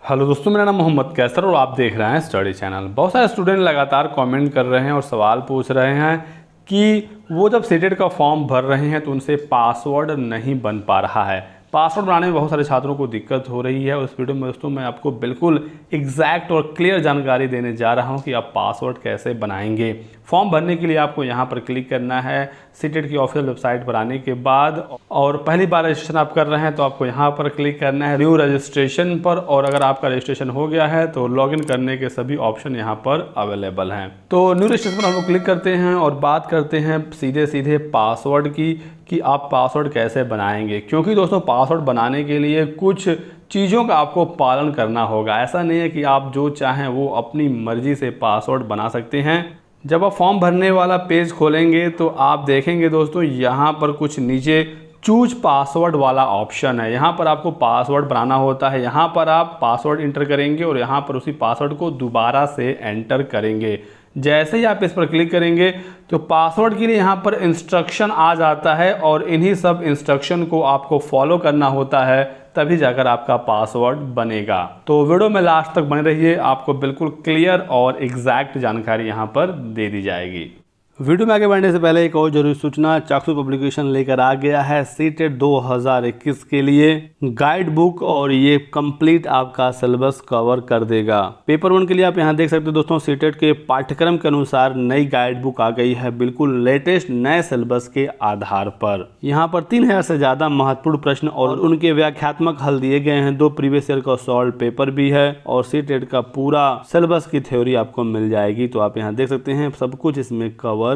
Hello दोस्तों, मेरा नाम मोहम्मद कैसर और आप देख रहे हैं स्टडी चैनल। बहुत सारे स्टूडेंट लगातार कमेंट कर रहे हैं और सवाल पूछ रहे हैं कि वो जब सीटेट का फॉर्म भर रहे हैं तो उनसे पासवर्ड नहीं बन पा रहा है। पासवर्ड बनाने में बहुत सारे छात्रों को दिक्कत हो रही है। उस वीडियो में दोस्तों मैं आपको बिल्कुल एग्जैक्ट और क्लियर जानकारी देने जा रहा हूं कि आप पासवर्ड कैसे बनाएंगे। फॉर्म भरने के लिए आपको यहां पर क्लिक करना है सीटेट की ऑफिशियल वेबसाइट पर आने के बाद, और पहली बार रजिस्ट्रेशन आप कर रहे हैं तो आपको यहां पर क्लिक करना है न्यू रजिस्ट्रेशन पर। और अगर आपका रजिस्ट्रेशन हो गया है तो लॉगिन करने के सभी ऑप्शन यहां पर अवेलेबल हैं। तो न्यू रजिस्ट्रेशन पर हम लोग क्लिक करते हैं और बात करते हैं सीधे पासवर्ड की कि आप पासवर्ड कैसे बनाएंगे। क्योंकि दोस्तों पासवर्ड बनाने के लिए कुछ चीज़ों का आपको पालन करना होगा। ऐसा नहीं है कि आप जो चाहें वो अपनी मर्जी से पासवर्ड बना सकते हैं। जब आप फॉर्म भरने वाला पेज खोलेंगे तो आप देखेंगे दोस्तों यहाँ पर कुछ नीचे चूज पासवर्ड वाला ऑप्शन है। यहाँ पर आपको पासवर्ड बनाना होता है। यहाँ पर आप पासवर्ड इंटर करेंगे और यहाँ पर उसी पासवर्ड को दोबारा से एंटर करेंगे। जैसे ही आप इस पर क्लिक करेंगे तो पासवर्ड के लिए यहाँ पर इंस्ट्रक्शन आ जाता है और इन्हीं सब इंस्ट्रक्शन को आपको फॉलो करना होता है, तभी जाकर आपका पासवर्ड बनेगा। तो वीडियो में लास्ट तक बने रहिए, आपको बिल्कुल क्लियर और एग्जैक्ट जानकारी यहाँ पर दे दी जाएगी। वीडियो में आगे बढ़ने से पहले एक और जरूरी सूचना, चाक्षुष पब्लिकेशन लेकर आ गया है सीटेट 2021 के लिए गाइड बुक, और ये कंप्लीट आपका सिलेबस कवर कर देगा। पेपर 1 के लिए आप यहाँ देख सकते हो दोस्तों, सीटेट के पाठ्यक्रम के अनुसार नई गाइड बुक आ गई है, बिल्कुल लेटेस्ट नए सिलेबस के आधार पर। यहाँ पर 3000 से ज्यादा महत्वपूर्ण प्रश्न और उनके व्याख्यात्मक हल दिए गए हैं। 2 प्रीवियस ईयर का सॉल्व पेपर भी है और सीटेट का पूरा सिलेबस की थ्योरी आपको मिल जाएगी। तो आप यहाँ देख सकते हैं सब कुछ इसमें कवर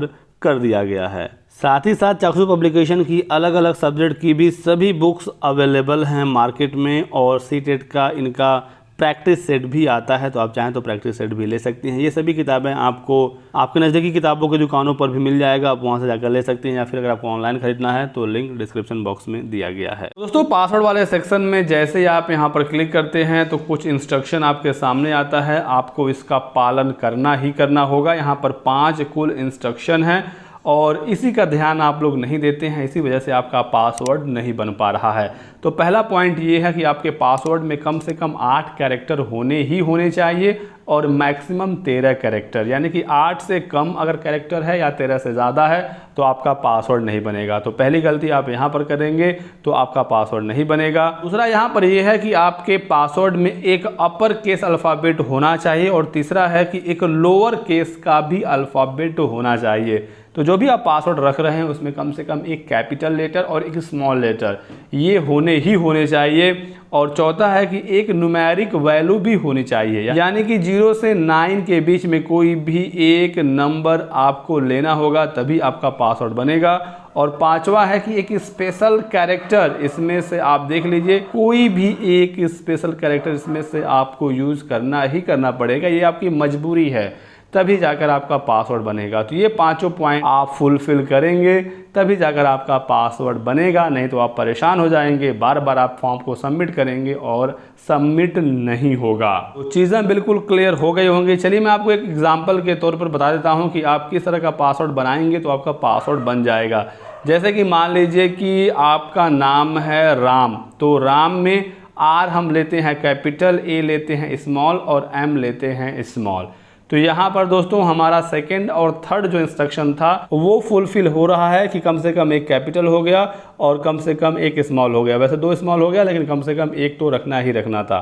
कर दिया गया है। साथ ही साथ चाक्षुष पब्लिकेशन की अलग अलग सब्जेक्ट की भी सभी बुक्स अवेलेबल हैं मार्केट में, और सीटेट का इनका प्रैक्टिस सेट भी आता है, तो आप चाहें तो प्रैक्टिस सेट भी ले सकते हैं। ये सभी किताबें आपको आपके नज़दीकी किताबों की दुकानों पर भी मिल जाएगा, आप वहां से जाकर ले सकते हैं, या फिर अगर आपको ऑनलाइन खरीदना है तो लिंक डिस्क्रिप्शन बॉक्स में दिया गया है। दोस्तों पासवर्ड वाले सेक्शन में जैसे ही आप यहां पर क्लिक करते हैं तो कुछ इंस्ट्रक्शन आपके सामने आता है, आपको इसका पालन करना ही करना होगा। यहाँ पर 5 कुल इंस्ट्रक्शन है और इसी का ध्यान आप लोग नहीं देते हैं, इसी वजह से आपका पासवर्ड नहीं बन पा रहा है। तो पहला पॉइंट ये है कि आपके पासवर्ड में कम से कम 8 कैरेक्टर होने चाहिए और मैक्सिमम 13 कैरेक्टर, यानी कि 8 से कम अगर कैरेक्टर है या 13 से ज़्यादा है तो आपका पासवर्ड नहीं बनेगा। तो पहली गलती आप यहाँ पर करेंगे तो आपका पासवर्ड नहीं बनेगा। दूसरा यहाँ पर यह है कि आपके पासवर्ड में एक अपर केस अल्फ़ाबेट होना चाहिए, और तीसरा है कि एक लोअर केस का भी अल्फ़ाबेट होना चाहिए। तो जो भी आप पासवर्ड रख रहे हैं उसमें कम से कम एक कैपिटल लेटर और एक स्मॉल लेटर ये होने चाहिए। और चौथा है कि एक न्यूमेरिक वैल्यू भी होनी चाहिए, यानी कि 0 से 9 के बीच में कोई भी एक नंबर आपको लेना होगा, तभी आपका पासवर्ड बनेगा। और 5वां है कि एक स्पेशल कैरेक्टर, इसमें से आप देख लीजिए कोई भी एक स्पेशल कैरेक्टर इसमें से आपको यूज़ करना ही करना पड़ेगा, ये आपकी मजबूरी है, तभी जाकर आपका पासवर्ड बनेगा। तो ये 5 पॉइंट आप फुलफिल करेंगे तभी जाकर आपका पासवर्ड बनेगा, नहीं तो आप परेशान हो जाएंगे। बार बार आप फॉर्म को सबमिट करेंगे और सबमिट नहीं होगा। तो चीज़ें बिल्कुल क्लियर हो गई होंगी। चलिए मैं आपको एक एग्जांपल के तौर पर बता देता हूं कि आप किस तरह का पासवर्ड बनाएंगे तो आपका पासवर्ड बन जाएगा। जैसे कि मान लीजिए कि आपका नाम है राम, तो राम में R हम लेते हैं कैपिटल, A लेते हैं स्मॉल और M लेते हैं स्मॉल। तो यहाँ पर दोस्तों हमारा सेकंड और थर्ड जो इंस्ट्रक्शन था वो फुलफिल हो रहा है कि कम से कम एक कैपिटल हो गया और कम से कम एक स्मॉल हो गया। वैसे 2 स्मॉल हो गया लेकिन कम से कम एक तो रखना ही रखना था।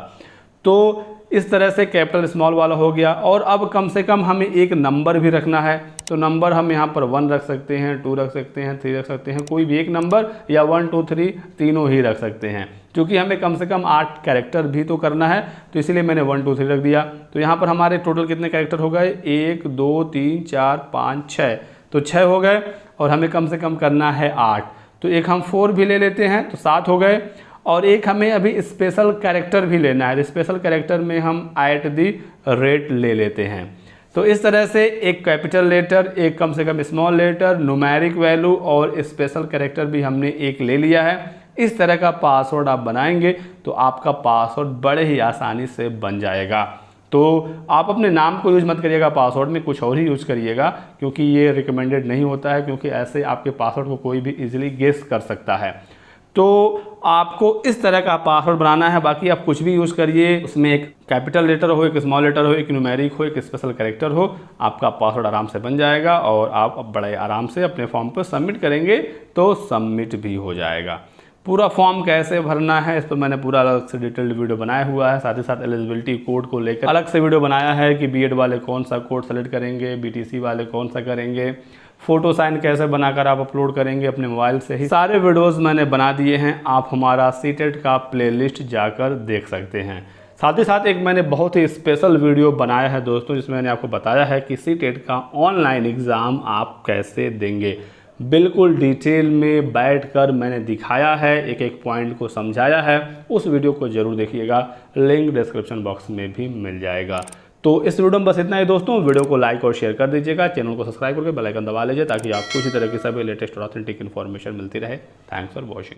तो इस तरह से कैपिटल स्मॉल वाला हो गया। और अब कम से कम हमें एक नंबर भी रखना है, तो नंबर हम यहाँ पर 1 रख सकते हैं, 2 रख सकते हैं, 3 रख सकते हैं, कोई भी एक नंबर, या 1 2 3 तीनों ही रख सकते हैं। क्योंकि हमें कम से कम 8 कैरेक्टर भी तो करना है, तो इसीलिए मैंने 1 2 3 रख दिया। तो यहाँ पर हमारे टोटल कितने कैरेक्टर हो गए, 1 2 3 4 5 6, तो 6 हो गए और हमें कम से कम करना है 8। तो एक हम 4 भी ले लेते हैं तो 7 हो गए, और एक हमें अभी स्पेशल कैरेक्टर भी लेना है। स्पेशल कैरेक्टर में हम @ ले लेते हैं। तो इस तरह से एक कैपिटल लेटर, एक कम से कम स्मॉल लेटर, न्यूमेरिक वैल्यू और स्पेशल कैरेक्टर भी हमने एक ले लिया है। इस तरह का पासवर्ड आप बनाएंगे तो आपका पासवर्ड बड़े ही आसानी से बन जाएगा। तो आप अपने नाम को यूज़ मत करिएगा पासवर्ड में, कुछ और ही यूज़ करिएगा, क्योंकि ये रिकमेंडेड नहीं होता है, क्योंकि ऐसे आपके पासवर्ड को कोई भी इजीली गेस कर सकता है। तो आपको इस तरह का पासवर्ड बनाना है। बाकी आप कुछ भी यूज़ करिए, उसमें एक कैपिटल लेटर हो, एक स्मॉल लेटर हो, एक न्यूमेरिक हो, एक स्पेशल कैरेक्टर हो, आपका पासवर्ड आराम से बन जाएगा और आप बड़े आराम से अपने फॉर्म पर सबमिट करेंगे तो सबमिट भी हो जाएगा। पूरा फॉर्म कैसे भरना है इस पर मैंने पूरा अलग से डिटेल्ड वीडियो बनाया हुआ है। साथ ही साथ एलिजिबिलिटी कोड को लेकर अलग से वीडियो बनाया है कि बीएड वाले कौन सा कोड सेलेक्ट करेंगे, बीटीसी वाले कौन सा करेंगे, फोटो साइन कैसे बनाकर आप अपलोड करेंगे अपने मोबाइल से ही। सारे वीडियोस मैंने बना दिए हैं, आप हमारा सीटेट का प्लेलिस्ट जाकर देख सकते हैं। साथ ही साथ एक मैंने बहुत ही स्पेशल वीडियो बनाया है दोस्तों, जिसमें मैंने आपको बताया है कि सीटेट का ऑनलाइन एग्ज़ाम आप कैसे देंगे। बिल्कुल डिटेल में बैठकर मैंने दिखाया है, एक एक पॉइंट को समझाया है। उस वीडियो को ज़रूर देखिएगा, लिंक डिस्क्रिप्शन बॉक्स में भी मिल जाएगा। तो इस वीडियो में बस इतना ही दोस्तों। वीडियो को लाइक और शेयर कर दीजिएगा, चैनल को सब्सक्राइब करके बेल आइकन दबा लीजिए ताकि आपको इसी तरह की सभी लेटेस्ट और ऑथेंटिक इन्फॉर्मेशन मिलती रहे। Thanks for watching.